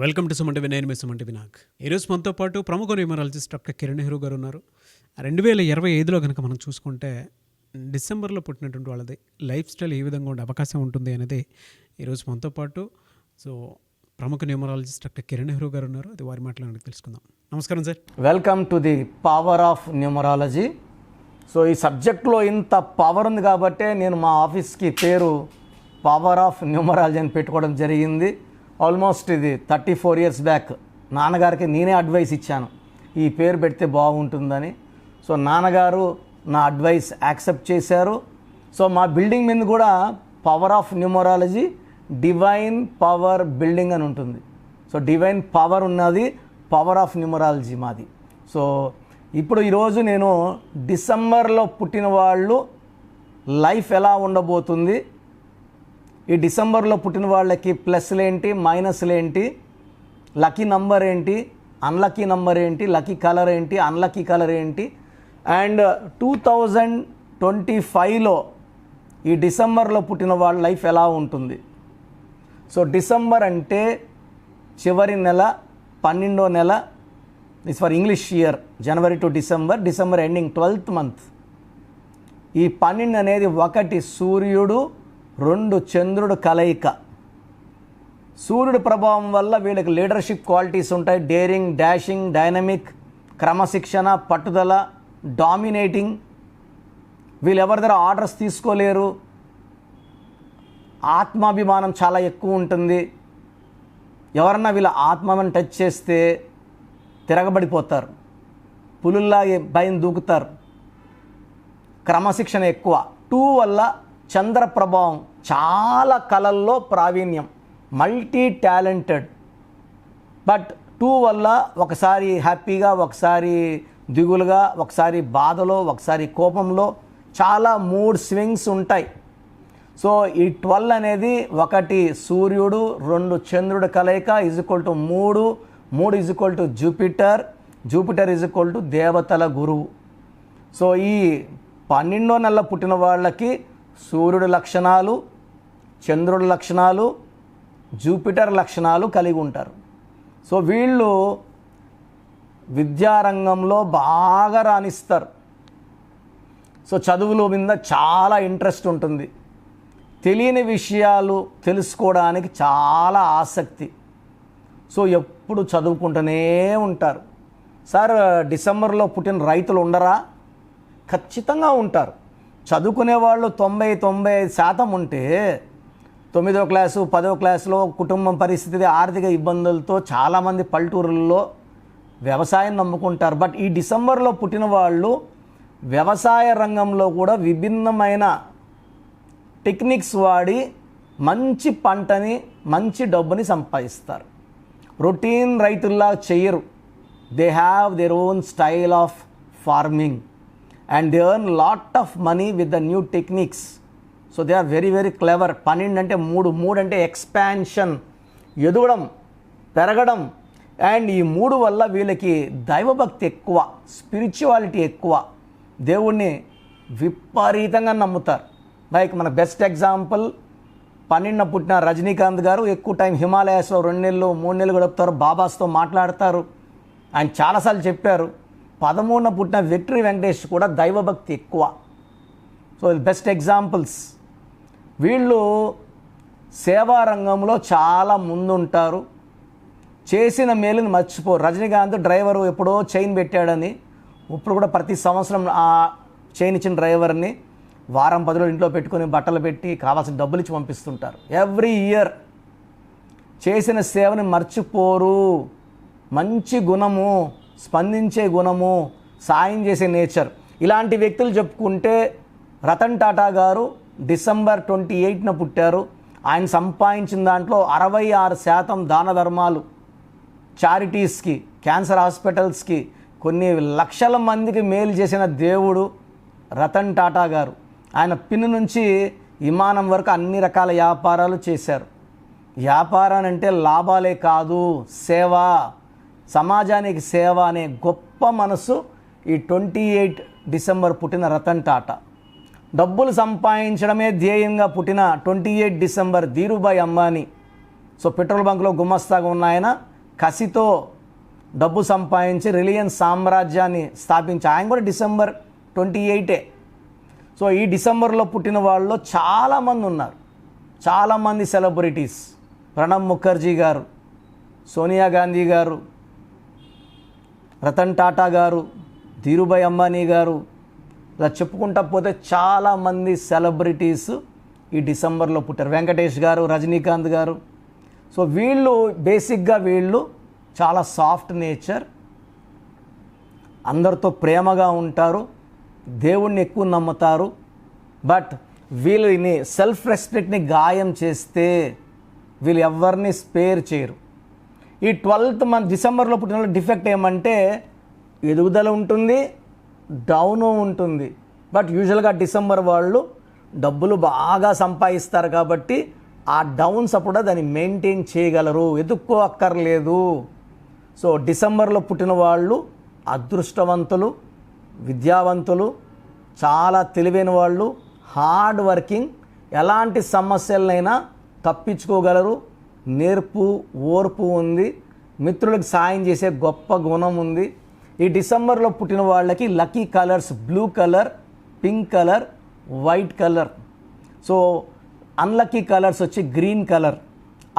Welcome to Suman TV. నేను మీ Suman TV Nag. ఈరోజు మనతో పాటు ప్రముఖ న్యూమరాలజిస్ట్ డాక్టర్ కిరణ్ నెహ్రూ గారు ఉన్నారు. 2025లో కనుక మనం చూసుకుంటే డిసెంబర్లో పుట్టినటువంటి వాళ్ళది లైఫ్ స్టైల్ ఏ విధంగా ఉండే అవకాశం ఉంటుంది అనేది ఈరోజు మనతో పాటు ప్రముఖ న్యూమరాలజిస్ట్ డాక్టర్ కిరణ్ నెహ్రూ గారు ఉన్నారు. అది వారి మాటలు తెలుసుకుందాం. నమస్కారం sir. Welcome to the power of numerology. ఈ సబ్జెక్ట్లో ఇంత పవర్ ఉంది కాబట్టే నేను మా ఆఫీస్కి పేరు పవర్ ఆఫ్ న్యూమరాలజీ అని పెట్టుకోవడం జరిగింది. ఆల్మోస్ట్ ఇది 34 years బ్యాక్ నాన్నగారికి నేనే అడ్వైస్ ఇచ్చాను, ఈ పేరు పెడితే బాగుంటుందని. నాన్నగారు నా అడ్వైస్ యాక్సెప్ట్ చేశారు. మా బిల్డింగ్ మీద కూడా power of numerology divine power building అని ఉంటుంది. డివైన్ పవర్ ఉన్నది, పవర్ ఆఫ్ న్యూమరాలజీ మాది. ఇప్పుడు ఈరోజు నేను డిసెంబర్లో పుట్టిన వాళ్ళు లైఫ్ ఎలా ఉండబోతుంది, ఈ డిసెంబర్లో పుట్టిన వాళ్ళకి ప్లస్లు ఏంటి, మైనస్లు ఏంటి, లక్కీ నంబర్ ఏంటి, అన్లక్కీ నంబర్ ఏంటి, లక్కీ కలర్ ఏంటి, అన్లక్కీ కలర్ ఏంటి, అండ్ 2025లో ఈ డిసెంబర్లో పుట్టిన వాళ్ళ లైఫ్ ఎలా ఉంటుంది. డిసెంబర్ అంటే చివరి నెల, 12వ నెల. It's for English year, January to December. December ending 12th month. ఈ 12 అనేది 1 సూర్యుడు, 2 చంద్రుడు కలయిక. సూర్యుడు ప్రభావం వల్ల వీళ్ళకి లీడర్షిప్ క్వాలిటీస్ ఉంటాయి. డేరింగ్, డాషింగ్, డైనమిక్, క్రమశిక్షణ, పట్టుదల, డామినేటింగ్. వీళ్ళు ఎవరి దగ్గర ఆర్డర్స్ తీసుకోలేరు. ఆత్మాభిమానం చాలా ఎక్కువ ఉంటుంది. ఎవరన్నా వీళ్ళ ఆత్మని టచ్ చేస్తే తిరగబడిపోతారు, పులుల్లా భయం దూకుతారు. క్రమశిక్షణ ఎక్కువ. 2 వల్ల చంద్ర ప్రభావం, చాలా కళల్లో ప్రావీణ్యం, మల్టీ టాలెంటెడ్. బట్ 2 వల్ల ఒకసారి హ్యాపీగా, ఒకసారి దిగులుగా, ఒకసారి బాధలో, ఒకసారి కోపంలో, చాలా మూడ్ స్వింగ్స్ ఉంటాయి. ఈ 12 అనేది 1 సూర్యుడు, 2 చంద్రుడు కలయిక = 3. 3 = జూపిటర్. జూపిటర్ = దేవతల గురువు. ఈ 12వ నెల పుట్టిన వాళ్ళకి సూర్యుడి లక్షణాలు, చంద్రుడి లక్షణాలు, జూపిటర్ లక్షణాలు కలిగి ఉంటారు. వీళ్ళు విద్యారంగంలో బాగా రాణిస్తారు. చదువుల మీద చాలా ఇంట్రెస్ట్ ఉంటుంది. తెలియని విషయాలు తెలుసుకోవడానికి చాలా ఆసక్తి. ఎప్పుడు చదువుకుంటూనే ఉంటారు. సార్, డిసెంబర్లో పుట్టిన రైతులు ఉండరా? ఖచ్చితంగా ఉంటారు. చదువుకునే వాళ్ళు 90-95% ఉంటే 9వ క్లాసు 10వ క్లాసులో కుటుంబం పరిస్థితి, ఆర్థిక ఇబ్బందులతో చాలామంది పల్లెటూరుల్లో వ్యవసాయం నమ్ముకుంటారు. బట్ ఈ డిసెంబర్లో పుట్టిన వాళ్ళు వ్యవసాయ రంగంలో కూడా విభిన్నమైన టెక్నిక్స్ వాడి మంచి పంటని, మంచి డబ్బుని సంపాదిస్తారు. రొటీన్ రైతుల్లా చెయ్యరు. They have their own style of farming and they earn lot of money with the new techniques. They are very very clever. 12 అంటే 3 అంటే ఎక్స్పాన్షన్, ఎదగడం, పెరగడం. అండ్ ఈ 3 వల్ల వీళ్ళకి దైవభక్తి ఎక్కువ, స్పిరిచువాలిటీ ఎక్కువ, దేవుణ్ణి విపరీతంగా నమ్ముతారు. లైక్ మన బెస్ట్ ఎగ్జాంపుల్ 12న పుట్టిన రజనీకాంత్ గారు ఎక్కువ టైం హిమాలయాస్లో 2 నెలలు 3 నెలలు గడుపుతారు, బాబాస్తో మాట్లాడతారు. ఆయన చాలాసార్లు చెప్పారు. 13న పుట్టిన విక్టరీ వెంకటేష్ కూడా దైవభక్తి ఎక్కువ. Best examples. వీళ్ళు సేవా రంగంలో చాలా ముందుంటారు. చేసిన మేలుని మర్చిపోరు. రజనీకాంత్ డ్రైవరు ఎప్పుడో చైన్ పెట్టాడని ఇప్పుడు కూడా ప్రతి సంవత్సరం ఆ చైన్ ఇచ్చిన డ్రైవర్ని వారం 10 రోజులు ఇంట్లో పెట్టుకొని బట్టలు పెట్టి కావాల్సిన డబ్బులు ఇచ్చి పంపిస్తుంటారు. ఎవ్రీ ఇయర్ చేసిన సేవని మర్చిపోరు. మంచి గుణము, స్పందించే గుణము, సాయం చేసే నేచర్. ఇలాంటి వ్యక్తులు చెప్పుకుంటే రతన్ టాటా గారు డిసెంబర్ 28న పుట్టారు. ఆయన సంపాదించిన దాంట్లో 66% దాన ధర్మాలు, చారిటీస్కి, క్యాన్సర్ హాస్పిటల్స్కి, కొన్ని లక్షల మందికి మేలు చేసిన దేవుడు రతన్ టాటా గారు. ఆయన పిన్ నుంచి విమానం వరకు అన్ని రకాల వ్యాపారాలు చేశారు. వ్యాపారం అంటే లాభాలే కాదు, సేవ, సమాజానికి సేవ అనే గొప్ప మనసు ఈ 28 డిసెంబర్ పుట్టిన రతన్ టాటా. డబ్బులు సంపాదించడమే ధ్యేయంగా పుట్టిన 28 December Dhirubhai Ambani. So petrol బంక్లో గుమస్తాగా ఉన్న ఆయన కసితో డబ్బు సంపాదించి రిలయన్స్ సామ్రాజ్యాన్ని స్థాపించి ఆయన కూడా December 28. సో ఈ డిసెంబర్లో పుట్టిన వాళ్ళలో చాలామంది ఉన్నారు, చాలామంది సెలబ్రిటీస్. ప్రణబ్ ముఖర్జీ గారు, సోనియా గాంధీ గారు, రతన్ టాటా గారు, ధీరుభాయ్ అంబానీ గారు, ఇలా చెప్పుకుంటా పోతే చాలామంది సెలబ్రిటీస్ ఈ డిసెంబర్లో పుట్టారు. వెంకటేష్ గారు, రజనీకాంత్ గారు. సో వీళ్ళు బేసిక్గా చాలా సాఫ్ట్ నేచర్, అందరితో ప్రేమగా ఉంటారు, దేవుణ్ణి ఎక్కువ నమ్ముతారు. బట్ వీళ్ళని సెల్ఫ్ రెస్పెక్ట్ని గాయం చేస్తే వీళ్ళు ఎవరిని స్పేర్ చేయరు. ఈ 12th మంత్ డిసెంబర్లో పుట్టిన వాళ్ళ డిఫెక్ట్ ఏమంటే ఎదుగుదల ఉంటుంది, డౌను ఉంటుంది. బట్ యూజువల్గా డిసెంబర్ వాళ్ళు డబ్బులు బాగా సంపాదిస్తారు కాబట్టి ఆ డౌన్స్ అప్పుడు దాన్ని మెయింటైన్ చేయగలరు, ఎదుక్కో అక్కర్లేదు. సో డిసెంబర్లో పుట్టిన వాళ్ళు అదృష్టవంతులు, విద్యావంతులు, చాలా తెలివైన వాళ్ళు, హార్డ్ వర్కింగ్, ఎలాంటి సమస్యలనైనా తప్పించుకోగలరు, నేర్పు ఓర్పు ఉంది, మిత్రులకు సాయం చేసే గొప్ప గుణం ఉంది. ఈ డిసెంబర్లో పుట్టిన వాళ్ళకి lucky colours blue colour, pink colour, white colour. So unlucky colours వచ్చి గ్రీన్ కలర్,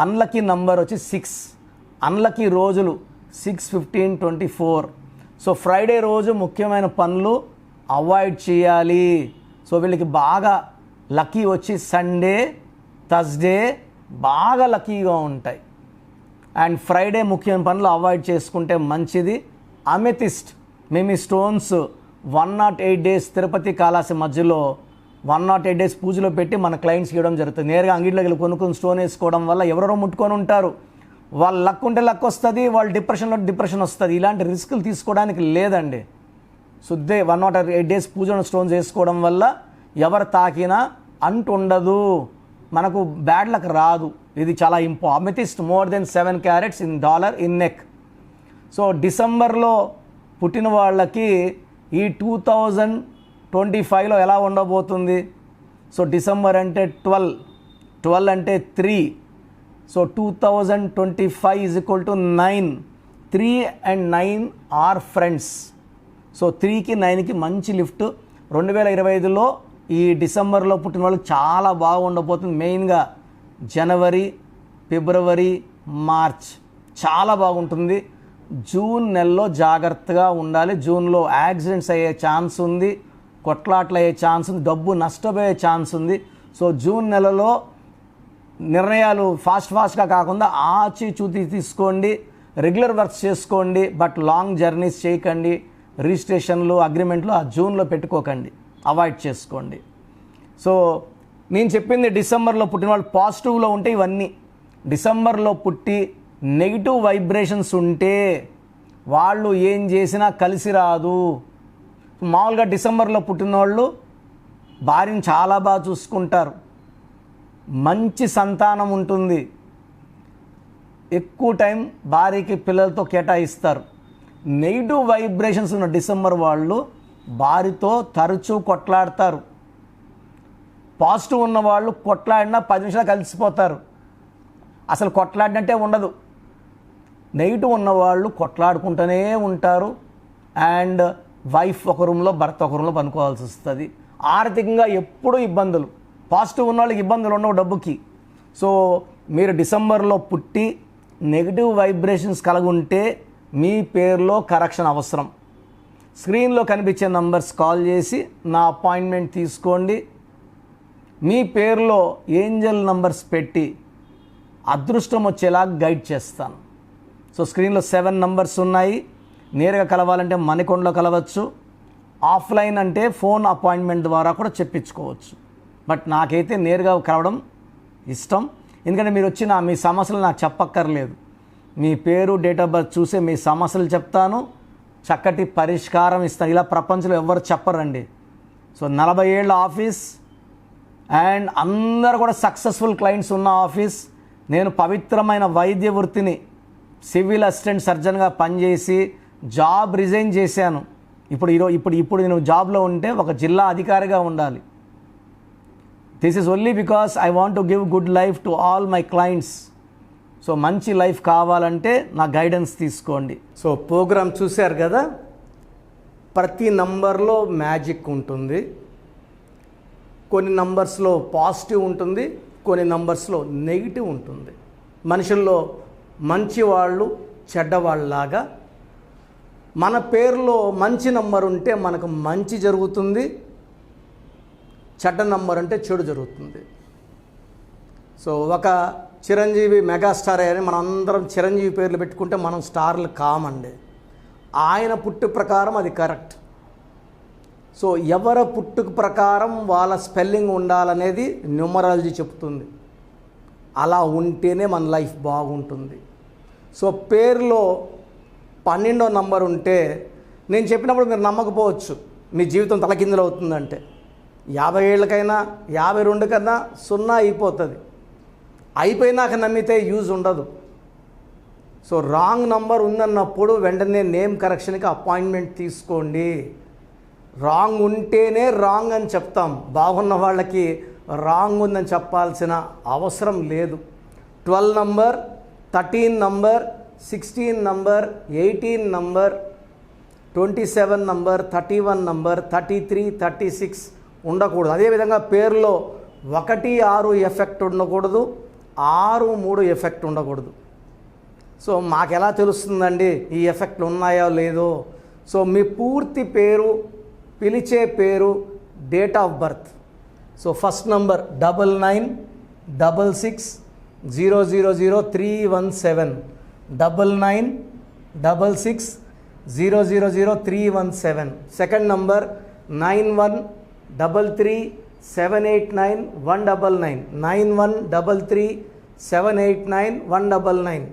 అన్లక్కీ నంబర్ వచ్చి 6, అన్లక్కీ రోజులు 6, 15, 24. సో ఫ్రైడే రోజు ముఖ్యమైన పనులు అవాయిడ్ చేయాలి. సో వీళ్ళకి బాగా లక్కీ వచ్చి సండే, థర్స్డే బాగా లక్కీగా ఉంటాయి. అండ్ ఫ్రైడే ముఖ్యమైన పనులు అవాయిడ్ చేసుకుంటే మంచిది. అమెథిస్ట్ మేము ఈ స్టోన్స్ 108 days తిరుపతి కాళాసి మధ్యలో 108 days పూజలో పెట్టి మన క్లయింట్స్కి ఇవ్వడం జరుగుతుంది. నేరుగా అంగిట్లోకి వెళ్ళి కొనుక్కొని స్టోన్ వేసుకోవడం వల్ల ఎవరెవరో ముట్టుకొని ఉంటారు, వాళ్ళు లక్ ఉంటే లక్ వస్తుంది, వాళ్ళు డిప్రెషన్ వస్తుంది. ఇలాంటి రిస్కులు తీసుకోవడానికి లేదండి. శుద్ధే 108 days పూజను స్టోన్స్ వేసుకోవడం వల్ల ఎవరు తాకినా అంటు ఉండదు, మనకు బ్యాడ్ లక్ రాదు. ఇది చాలా amethyst more than 7 carats in dollar in neck. So డిసెంబర్లో పుట్టిన వాళ్ళకి ఈ 2025లో ఎలా ఉండబోతుంది? సో డిసెంబర్ అంటే 12 అంటే 3. So 2025 is equal to 9. 3 and 9 are friends. So 3కి 9కి మంచి లిఫ్ట్. 2025లో ఈ డిసెంబర్లో పుట్టిన వాళ్ళకి చాలా బాగా ఉండబోతుంది. మెయిన్గా జనవరి, ఫిబ్రవరి, మార్చ్ చాలా బాగుంటుంది. జూన్ నెలలో జాగ్రత్తగా ఉండాలి. జూన్లో యాక్సిడెంట్స్ అయ్యే ఛాన్స్ ఉంది, కొట్లాట్లు అయ్యే ఛాన్స్ ఉంది, డబ్బు నష్టపోయే ఛాన్స్ ఉంది. సో జూన్ నెలలో నిర్ణయాలు ఫాస్ట్గా కాకుండా ఆచితూచి తీసుకోండి, రెగ్యులర్ వర్క్స్ చేసుకోండి. బట్ లాంగ్ జర్నీస్ చేయకండి, రిజిస్ట్రేషన్లు అగ్రిమెంట్లు ఆ జూన్లో పెట్టుకోకండి, అవాయిడ్ చేసుకోండి. సో నేను చెప్పింది డిసెంబర్లో పుట్టిన వాళ్ళు పాజిటివ్లో ఉంటే ఇవన్నీ. డిసెంబర్లో పుట్టి నెగిటివ్ వైబ్రేషన్స్ ఉంటే వాళ్ళు ఏం చేసినా కలిసి రాదు. మామూలుగా డిసెంబర్లో పుట్టిన వాళ్ళు భార్యను చాలా బాగా చూసుకుంటారు, మంచి సంతానం ఉంటుంది, ఎక్కువ టైం భార్యకి పిల్లలతో కేటాయిస్తారు. నెగిటివ్ వైబ్రేషన్స్ ఉన్న డిసెంబర్ వాళ్ళు భార్యతో తరచూ కొట్లాడతారు. పాజిటివ్ ఉన్న వాళ్ళు కొట్లాడినా 10 నిమిషాలు కలిసిపోతారు, అసలు కొట్లాడినట్టే ఉండదు. నెగిటివ్ ఉన్నవాళ్ళు కొట్లాడుకుంటూనే ఉంటారు. అండ్ వైఫ్ ఒక రూమ్లో, భర్త ఒక రూమ్లో పనుకోవాల్సి వస్తుంది. ఆర్థికంగా ఎప్పుడూ ఇబ్బందులు. పాజిటివ్ ఉన్న వాళ్ళకి ఇబ్బందులు ఉండవు డబ్బుకి. సో మీరు డిసెంబర్లో పుట్టి నెగిటివ్ వైబ్రేషన్స్ కలుగుంటే మీ పేరులో కరెక్షన్ అవసరం. స్క్రీన్లో కనిపించే నంబర్స్ కాల్ చేసి నా అపాయింట్మెంట్ తీసుకోండి. మీ పేరులో ఏంజల్ నంబర్స్ పెట్టి అదృష్టం వచ్చేలా గైడ్ చేస్తాను. సో స్క్రీన్లో 7 నంబర్స్ ఉన్నాయి. నేరుగా కలవాలంటే మణికొండలో కలవచ్చు, ఆఫ్లైన్ అంటే ఫోన్ అపాయింట్మెంట్ ద్వారా కూడా చెప్పించుకోవచ్చు. బట్ నాకైతే నేరుగా కలవడం ఇష్టం, ఎందుకంటే మీరు వచ్చిన మీ సమస్యలు నాకు చెప్పక్కర్లేదు. మీ పేరు, డేట్ ఆఫ్ బర్త్ చూసే మీ సమస్యలు చెప్తాను, చక్కటి పరిష్కారం ఇస్తాను. ఇలా ప్రపంచంలో ఎవరు చెప్పరండి. సో 40 ఏళ్ళ ఆఫీస్ అండ్ అందరూ కూడా సక్సెస్ఫుల్ క్లయింట్స్ ఉన్న ఆఫీస్. నేను పవిత్రమైన వైద్య వృత్తిని సివిల్ అసిస్టెంట్ సర్జన్గా పనిచేసి జాబ్ రిజైన్ చేశాను. ఇప్పుడు నేను జాబ్లో ఉంటే ఒక జిల్లా అధికారిగా ఉండాలి. This is only because I want to give good life to all my clients. So మంచి లైఫ్ కావాలంటే నా గైడెన్స్ తీసుకోండి. సో ప్రోగ్రామ్ చూశారు కదా, ప్రతి నంబర్లో మ్యాజిక్ ఉంటుంది. కొన్ని నంబర్స్లో పాజిటివ్ ఉంటుంది, కొన్ని నంబర్స్లో నెగిటివ్ ఉంటుంది. మనుషుల్లో మంచివాళ్ళు చెడ్డవాళ్ళలాగా మన పేరులో మంచి నంబర్ ఉంటే మనకు మంచి జరుగుతుంది, చెడ్డ నంబర్ అంటే చెడు జరుగుతుంది. సో ఒక చిరంజీవి మెగాస్టార్ అని మనం అందరం చిరంజీవి పేర్లు పెట్టుకుంటే మనం స్టార్లు కామండి. ఆయన పుట్టు ప్రకారం అది కరెక్ట్. సో ఎవరి పుట్టుక ప్రకారం వాళ్ళ స్పెల్లింగ్ ఉండాలనేది న్యూమరాలజీ చెప్తుంది. అలా ఉంటేనే మన లైఫ్ బాగుంటుంది. సో పేరులో 12వ నంబర్ ఉంటే నేను చెప్పినప్పుడు మీరు నమ్మకపోవచ్చు, మీ జీవితం తలకిందులు అవుతుందంటే. 50 ఏళ్ళకైనా 52 కన్నా 0 అయిపోతుంది. అయిపోయినాక నమ్మితే యూజ్ ఉండదు. సో రాంగ్ నంబర్ ఉందన్నప్పుడు వెంటనే నేమ్ కరెక్షన్కి అపాయింట్మెంట్ తీసుకోండి. రాంగ్ ఉంటేనే రాంగ్ అని చెప్తాం, బాగున్న వాళ్ళకి రాంగ్ ఉందని చెప్పాల్సిన అవసరం లేదు. 12 number, 13 number, 16 number, 18 number, 27 number, 31 number, 33, 36 ఉండకూడదు. అదేవిధంగా పేరులో 1, 6 ఎఫెక్ట్ ఉండకూడదు, 6, 3 ఎఫెక్ట్ ఉండకూడదు. సో మాకు ఎలా తెలుస్తుందండి ఈ ఎఫెక్ట్లు ఉన్నాయో లేదో? సో మీ పూర్తి పేరు, పిలిచే పేరు, date of birth. So first number 9966000317, 9966000317. Second number 9133789199, 9133789199,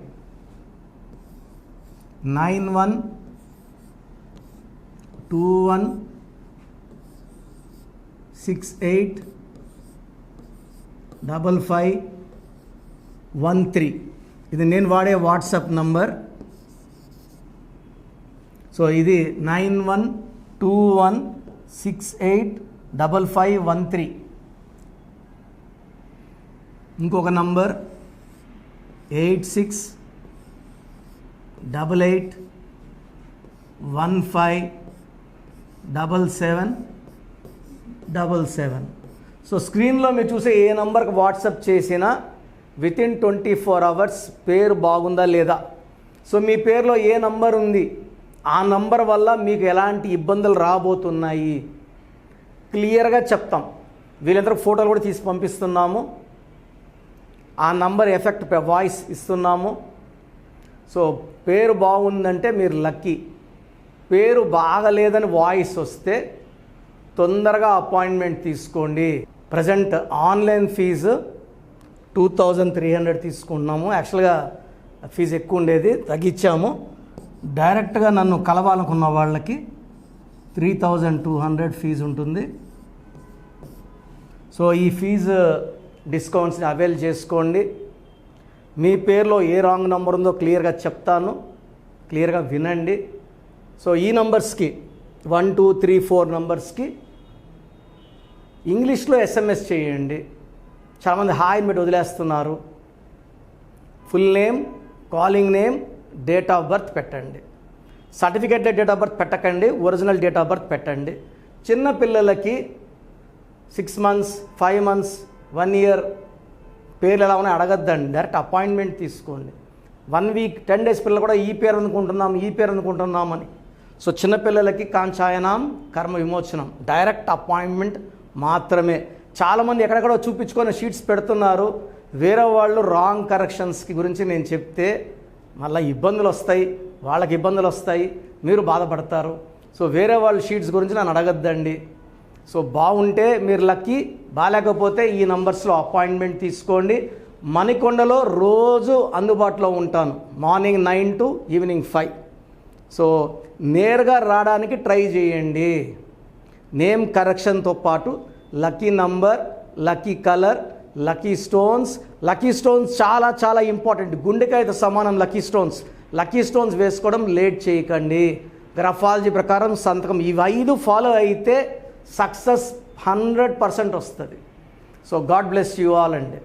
9121685513. ఇది నేను వాడే వాట్సాప్ నంబర్. సో ఇది 9121685513. ఇంకొక నంబర్ 8688157777. సో స్క్రీన్లో మీరు చూసే ఏ నంబర్కి వాట్సాప్ చేసినా వితిన్ 24 అవర్స్ పేరు బాగుందా లేదా, సో మీ పేరులో ఏ నంబర్ ఉంది, ఆ నంబర్ వల్ల మీకు ఎలాంటి ఇబ్బందులు రాబోతున్నాయి క్లియర్గా చెప్తాం. వీళ్ళందరూ ఫోటోలు కూడా తీసి పంపిస్తున్నాము. ఆ నంబర్ ఎఫెక్ట్ వాయిస్ ఇస్తున్నాము. సో పేరు బాగుందంటే మీరు లక్కీ. పేరు బాగలేదని వాయిస్ వస్తే తొందరగా అపాయింట్మెంట్ తీసుకోండి. ప్రజెంట్ ఆన్లైన్ ఫీజు 2300 తీసుకుంటున్నాము. యాక్చువల్గా ఫీజు ఎక్కువ ఉండేది, తగ్గించాము. డైరెక్ట్గా నన్ను కలవాలనుకున్న వాళ్ళకి 3200 ఫీజు ఉంటుంది. సో ఈ ఫీజు డిస్కౌంట్స్ని అవైల్ చేసుకోండి. మీ పేరులో ఏ రాంగ్ నెంబర్ ఉందో క్లియర్గా చెప్తాను, క్లియర్గా వినండి. సో ఈ నంబర్స్కి 1, 2, 3, 4 నంబర్స్కి ఇంగ్లీష్లో SMS చేయండి. చాలామంది హాయ్ మీరు వదిలేస్తున్నారు. Full name, calling name, date of birth పెట్టండి. సర్టిఫికేట్ డేట్ ఆఫ్ బర్త్ పెట్టకండి, ఒరిజినల్ డేట్ ఆఫ్ బర్త్ పెట్టండి. చిన్న పిల్లలకి 6 months, 5 months, 1 year పేర్లు ఎలా ఉన్నాయో అడగద్దండి, డైరెక్ట్ అపాయింట్మెంట్ తీసుకోండి. 1 week, 10 days పిల్లలు కూడా ఈ పేరు అనుకుంటున్నామని. సో చిన్నపిల్లలకి కాంచాయనాం కర్మ విమోచనం, డైరెక్ట్ అపాయింట్మెంట్ మాత్రమే. చాలామంది ఎక్కడెక్కడో చూపించుకొని షీట్స్ పెడుతున్నారు. వేరే వాళ్ళు రాంగ్ కరెక్షన్స్కి గురించి నేను చెప్తే మళ్ళీ ఇబ్బందులు వస్తాయి, వాళ్ళకి ఇబ్బందులు వస్తాయి, మీరు బాధపడతారు. సో వేరే వాళ్ళ షీట్స్ గురించి నన్ను అడగద్దండి. సో బాగుంటే మీరు లక్కీ, బాగాలేకపోతే ఈ నంబర్స్లో అపాయింట్మెంట్ తీసుకోండి. మణికొండలో రోజు అందుబాటులో ఉంటాను, మార్నింగ్ 9 to ఈవినింగ్ 5. సో నేరుగా రావడానికి ట్రై చేయండి. నేమ్ కరెక్షన్తో పాటు lucky number, lucky colour, lucky stones. Lucky stones చాలా చాలా ఇంపార్టెంట్. గుండెకాయతో సమానం లక్కీ స్టోన్స్. లక్కీ స్టోన్స్ వేసుకోవడం లేట్ చేయకండి. గ్రఫాలజీ ప్రకారం సంతకం ఇవి 5 ఫాలో అయితే సక్సెస్ 100% వస్తుంది. So God bless you all అండి.